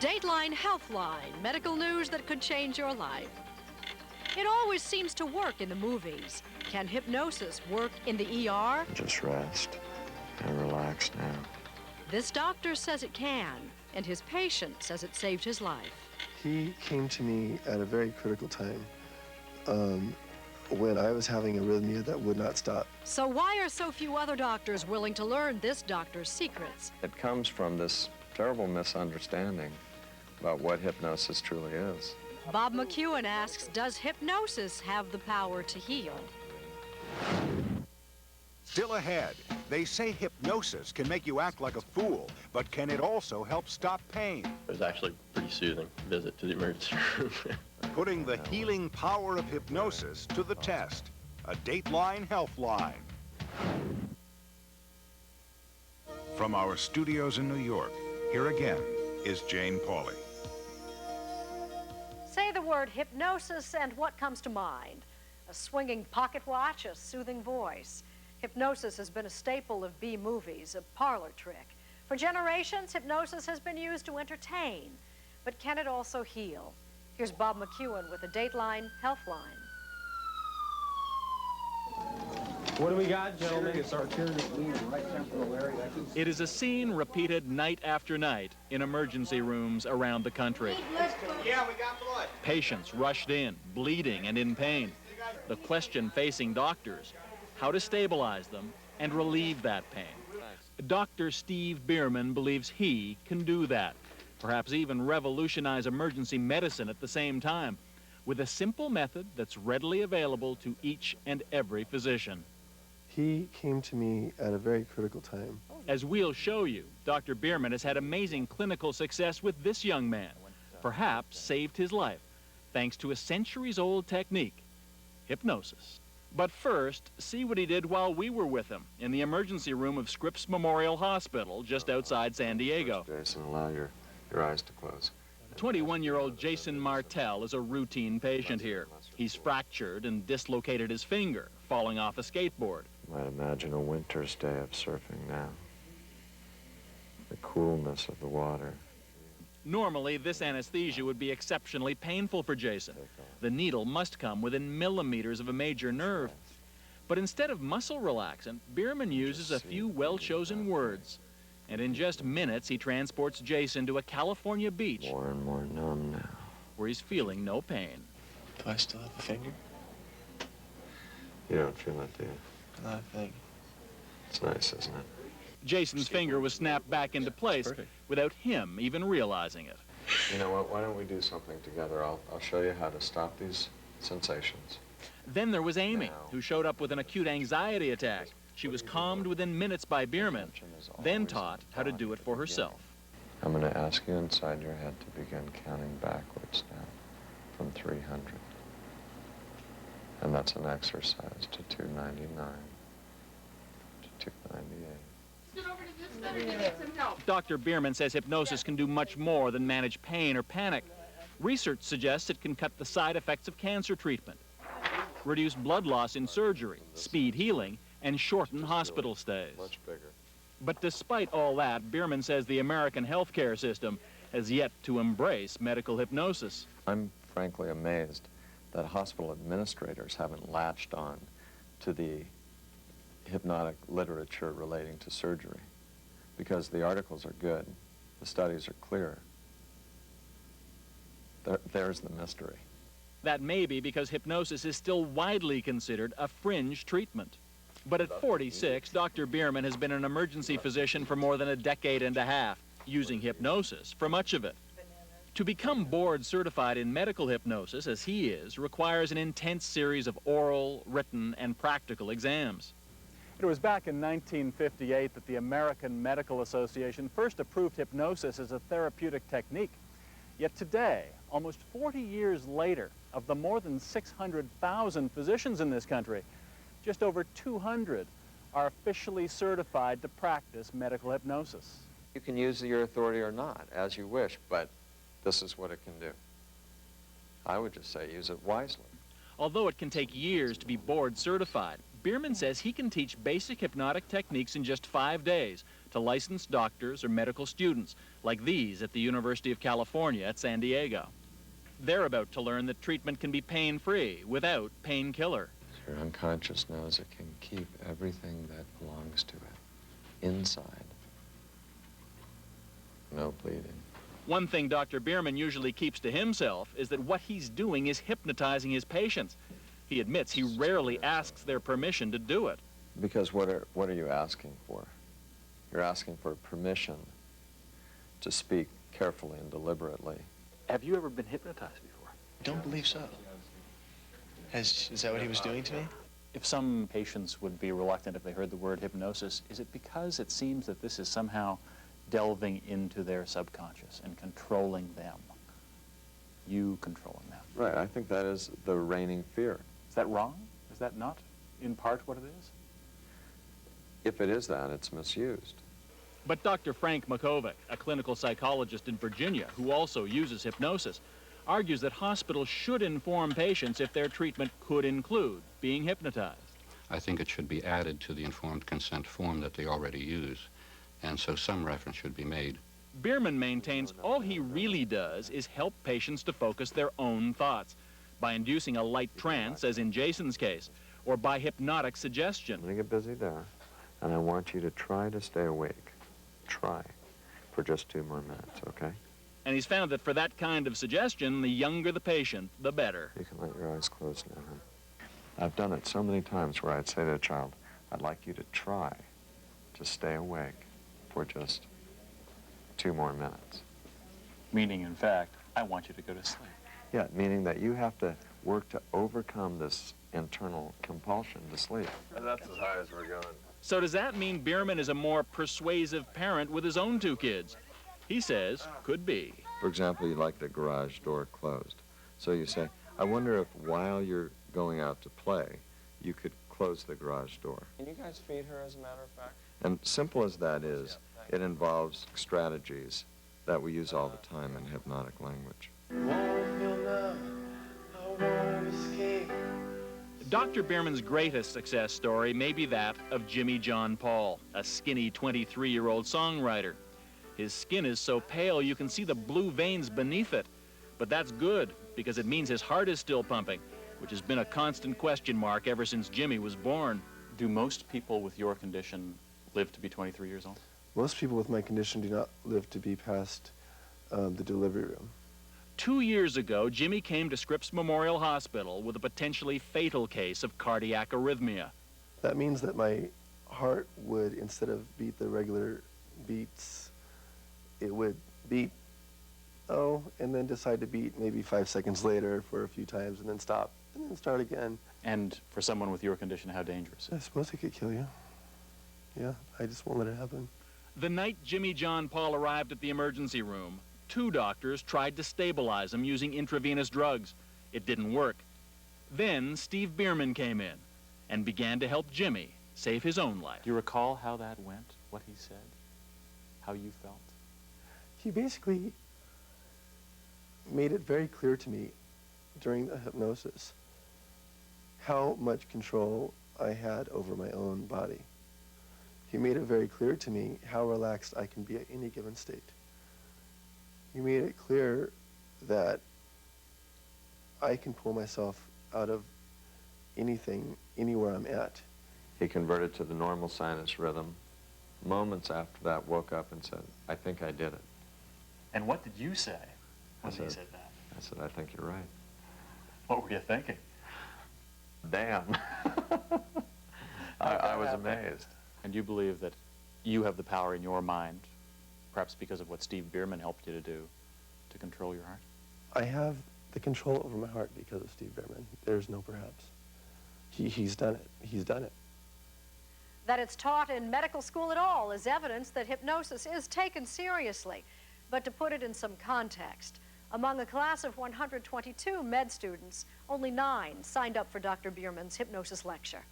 Dateline Healthline, medical news that could change your life. It always seems to work in the movies. Can hypnosis work in the ER? Just rest and relax now. This doctor says it can, and his patient says it saved his life. He came to me at a very critical time when I was having arrhythmia that would not stop. So why are so few other doctors willing to learn this doctor's secrets? It comes from this terrible misunderstanding about what hypnosis truly is. Bob McEwen asks, does hypnosis have the power to heal? Still ahead, they say hypnosis can make you act like a fool, but can it also help stop pain? It was actually a pretty soothing visit to the emergency room. Putting the healing power of hypnosis to the test. A Dateline Healthline. From our studios in New York, here again is Jane Pauley. Say the word hypnosis and what comes to mind? A swinging pocket watch, a soothing voice. Hypnosis has been a staple of B movies, a parlor trick. For generations, hypnosis has been used to entertain. But can it also heal? Here's Bob McEwen with a Dateline Healthline. What do we got, gentlemen? It is a scene repeated night after night in emergency rooms around the country. Yeah, we got blood. Patients rushed in, bleeding and in pain. The question facing doctors, how to stabilize them and relieve that pain. Dr. Steve Bierman believes he can do that, perhaps even revolutionize emergency medicine at the same time, with a simple method that's readily available to each and every physician. He came to me at a very critical time. As we'll show you, Dr. Bierman has had amazing clinical success with this young man, perhaps saved his life, thanks to a centuries-old technique, hypnosis. But first, see what he did while we were with him in the emergency room of Scripps Memorial Hospital just outside San Diego. Jason, allow your eyes to close. 21-year-old Jason Martell is a routine patient here. He's fractured and dislocated his finger, falling off a skateboard. You might imagine a winter's day of surfing now. The coolness of the water. Normally, this anesthesia would be exceptionally painful for Jason. The needle must come within millimeters of a major nerve. But instead of muscle relaxant, Bierman uses a few well-chosen words. And in just minutes, he transports Jason to a California beach. More and more numb now. Where he's feeling no pain. Do I still have a finger? You don't feel it, do you? I think. It's nice, isn't it? Jason's finger was snapped back into place without him even realizing it. You know what? Why don't we do something together? I'll show you how to stop these sensations. Then there was Amy, who showed up with an acute anxiety attack. She was calmed within minutes by Bierman, then taught how to do it for herself. I'm going to ask you inside your head to begin counting backwards now from 300. And that's an exercise to 299, to 298. Dr. Bierman says hypnosis can do much more than manage pain or panic. Research suggests it can cut the side effects of cancer treatment, reduce blood loss in surgery, speed healing, and shorten hospital stays. Much bigger. But despite all that, Bierman says the American healthcare system has yet to embrace medical hypnosis. I'm frankly amazed that hospital administrators haven't latched on to the hypnotic literature relating to surgery, because the articles are good, the studies are clear. There's the mystery. That may be because hypnosis is still widely considered a fringe treatment. But at 46, Dr. Bierman has been an emergency physician for more than a decade and a half, using hypnosis for much of it. To become board certified in medical hypnosis, as he is, requires an intense series of oral, written, and practical exams. It was back in 1958 that the American Medical Association first approved hypnosis as a therapeutic technique. Yet today, almost 40 years later, of the more than 600,000 physicians in this country, just over 200 are officially certified to practice medical hypnosis. You can use your authority or not, as you wish, but this is what it can do. I would just say use it wisely. Although it can take years to be board certified, Bierman says he can teach basic hypnotic techniques in just 5 days to licensed doctors or medical students, like these at the University of California at San Diego. They're about to learn that treatment can be pain-free without painkiller. Your unconscious knows it can keep everything that belongs to it inside. No bleeding. One thing Dr. Bierman usually keeps to himself is that what he's doing is hypnotizing his patients. He admits he rarely asks their permission to do it. Because what are you asking for? You're asking for permission to speak carefully and deliberately. Have you ever been hypnotized before? I don't believe so. Is that what he was doing to me? If some patients would be reluctant if they heard the word hypnosis, is it because it seems that this is somehow delving into their subconscious and controlling them? You controlling them. Right, I think that is the reigning fear. Is that wrong? Is that not in part what it is? If it is that, it's misused. But Dr. Frank Makovic, a clinical psychologist in Virginia who also uses hypnosis, argues that hospitals should inform patients if their treatment could include being hypnotized. I think it should be added to the informed consent form that they already use, and so some reference should be made. Bierman maintains all he really does is help patients to focus their own thoughts by inducing a light trance, as in Jason's case, or by hypnotic suggestion. I'm going to get busy there, and I want you to try to stay awake. Try for just 2 more minutes, okay? And he's found that for that kind of suggestion, the younger the patient, the better. You can let your eyes close now, huh? I've done it so many times where I'd say to a child, I'd like you to try to stay awake for just 2 more minutes. Meaning, in fact, I want you to go to sleep. Yeah, meaning that you have to work to overcome this internal compulsion to sleep. And that's as high as we're going. So does that mean Bierman is a more persuasive parent with his own 2 kids? He says, could be. For example, you like the garage door closed. So you say, I wonder if while you're going out to play, you could close the garage door. Can you guys feed her, as a matter of fact? And simple as that is, it involves strategies that we use all the time in hypnotic language. Dr. Bierman's greatest success story may be that of Jimmy John Paul, a skinny 23-year-old songwriter. His skin is so pale you can see the blue veins beneath it. But that's good, because it means his heart is still pumping, which has been a constant question mark ever since Jimmy was born. Do most people with your condition live to be 23 years old? Most people with my condition do not live to be past the delivery room. 2 years ago, Jimmy came to Scripps Memorial Hospital with a potentially fatal case of cardiac arrhythmia. That means that my heart would, instead of beat the regular beats, it would beat, and then decide to beat maybe 5 seconds later for a few times and then stop and then start again. And for someone with your condition, how dangerous? I suppose it could kill you. Yeah, I just won't let it happen. The night Jimmy John Paul arrived at the emergency room, 2 doctors tried to stabilize him using intravenous drugs. It didn't work. Then Steve Bierman came in and began to help Jimmy save his own life. Do you recall how that went, what he said, how you felt? He basically made it very clear to me during the hypnosis how much control I had over my own body. He made it very clear to me how relaxed I can be at any given state. He made it clear that I can pull myself out of anything, anywhere I'm at. He converted to the normal sinus rhythm. Moments after that, woke up and said, I think I did it. And what did you say when he said that? I said, I think you're right. What were you thinking? Damn. I was amazed. And you believe that you have the power in your mind, perhaps because of what Steve Bierman helped you to do, to control your heart? I have the control over my heart because of Steve Bierman. There's no perhaps. He's done it. He's done it. That it's taught in medical school at all is evidence that hypnosis is taken seriously. But to put it in some context, among a class of 122 med students, only 9 signed up for Dr. Bierman's hypnosis lecture.